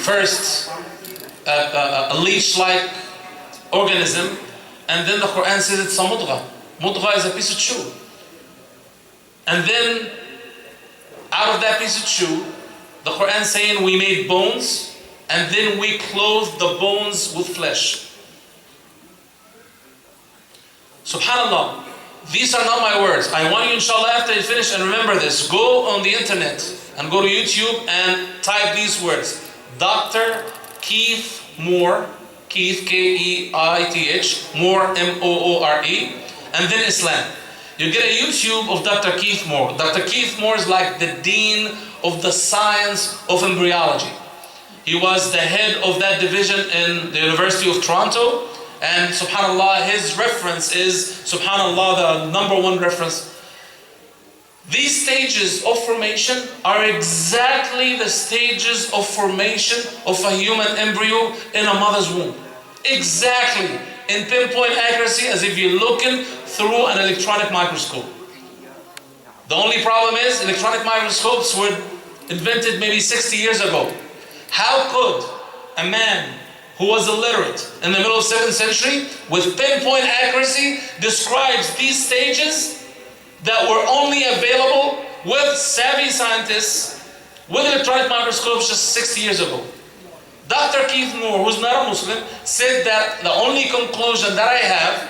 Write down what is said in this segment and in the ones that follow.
first a leech-like organism, and then the Quran says it's a mudgha. Mudgha is a piece of chew. And then out of that piece of chew, the Quran saying we made bones, and then we clothed the bones with flesh. Subhanallah, these are not my words. I want you, inshallah, after you finish, and remember this, go on the internet and go to YouTube and type these words. Dr. Keith Moore, Keith, K-E-I-T-H, Moore, M-O-O-R-E, and then Islam. You get a YouTube of Dr. Keith Moore. Dr. Keith Moore is like the dean of the science of embryology. He was the head of that division in the University of Toronto, and subhanallah, his reference is, subhanallah, the number one reference. These stages of formation are exactly the stages of formation of a human embryo in a mother's womb. Exactly, in pinpoint accuracy, as if you're looking through an electronic microscope. The only problem is electronic microscopes were invented maybe 60 years ago. How could a man who was illiterate in the middle of 7th century with pinpoint accuracy describes these stages that were only available with savvy scientists with electronic microscopes just 60 years ago? Dr. Keith Moore, who's not a Muslim, said that the only conclusion that I have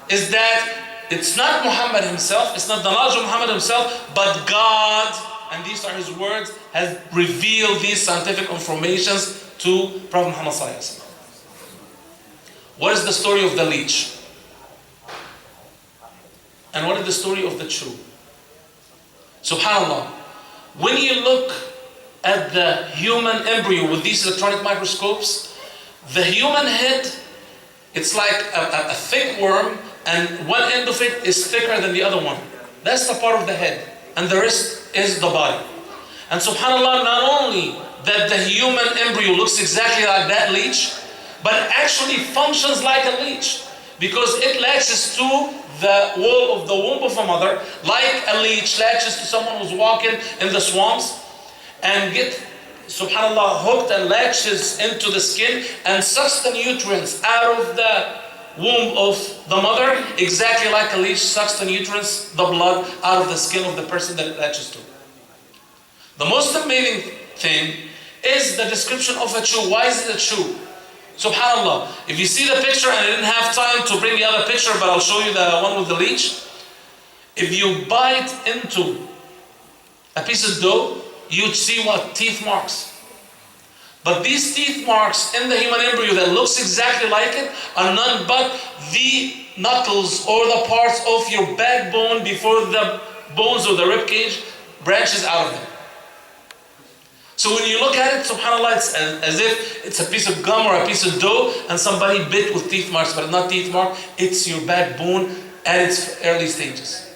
is that it's not Muhammad himself, it's not the knowledge of Muhammad himself, but God, and these are his words, has revealed these scientific informations to Prophet Muhammad sallallahu alaihi wasallam. What is the story of the leech? And what is the story of the chew? Subhanallah, when you look at the human embryo with these electronic microscopes, the human head, it's like a thick worm, and one end of it is thicker than the other one. That's the part of the head, and the rest is the body. And subhanallah, not only that the human embryo looks exactly like that leech, but actually functions like a leech, because it latches to the wall of the womb of a mother, like a leech latches to someone who's walking in the swamps, and get, subhanallah, hooked and latches into the skin and sucks the nutrients out of the womb of the mother, exactly like a leech sucks the nutrients, the blood, out of the skin of the person that it latches to. The most amazing thing is the description of a chew. Why is it a chew? Subhanallah, if you see the picture, and I didn't have time to bring the other picture, but I'll show you the one with the leech. If you bite into a piece of dough, you'd see what? Teeth marks. But these teeth marks in the human embryo that looks exactly like it are none but the knuckles or the parts of your backbone before the bones of the rib cage branches out of them. So when you look at it, subhanAllah, it's as if it's a piece of gum or a piece of dough and somebody bit with teeth marks, but it's not teeth mark, it's your backbone at its early stages.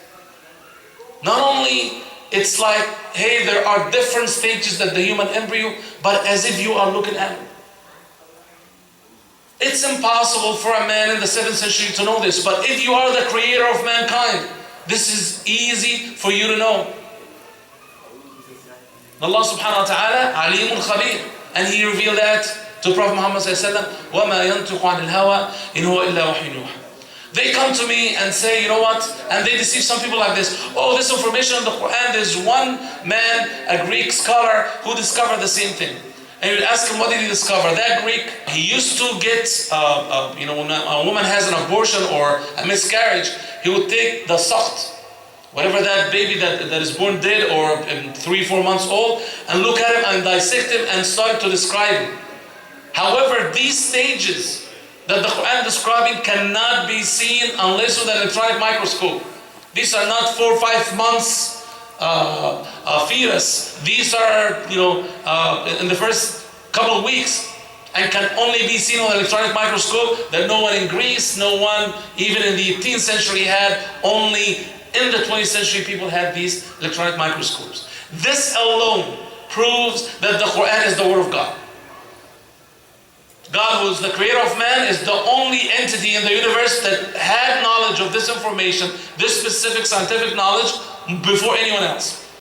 Not only it's like, hey, there are different stages of the human embryo, but as if you are looking at it. It's impossible for a man in the 7th century to know this, but if you are the creator of mankind, this is easy for you to know. Allah subhanahu wa ta'ala, alimun khabir, and He revealed that to Prophet Muhammad sallallahu alaihi wasallam, وَمَا يَنْتُقُ عَنِ الْهَوَىٰ إِنْ هُوَ إِلَّا وَحْيٌ يُوحَىٰ. They come to me and say, you know what? And they deceive some people like this. Oh, this information in the Quran, there's one man, a Greek scholar, who discovered the same thing. And you ask him, what did he discover? That Greek, he used to get, when a woman has an abortion or a miscarriage, he would take the sakht, whatever that baby that is born dead or 3-4 months old, and look at him and dissect him and start to describe him. However, these stages that the Quran describing cannot be seen unless with an electronic microscope. These are not 4 or 5 months fetus. These are, in the first couple of weeks, and can only be seen with an electronic microscope that no one in Greece, no one even in the 18th century had. Only in the 20th century people had these electronic microscopes. This alone proves that the Quran is the Word of God. God, who is the creator of man, is the only entity in the universe that had knowledge of this information, this specific scientific knowledge, before anyone else.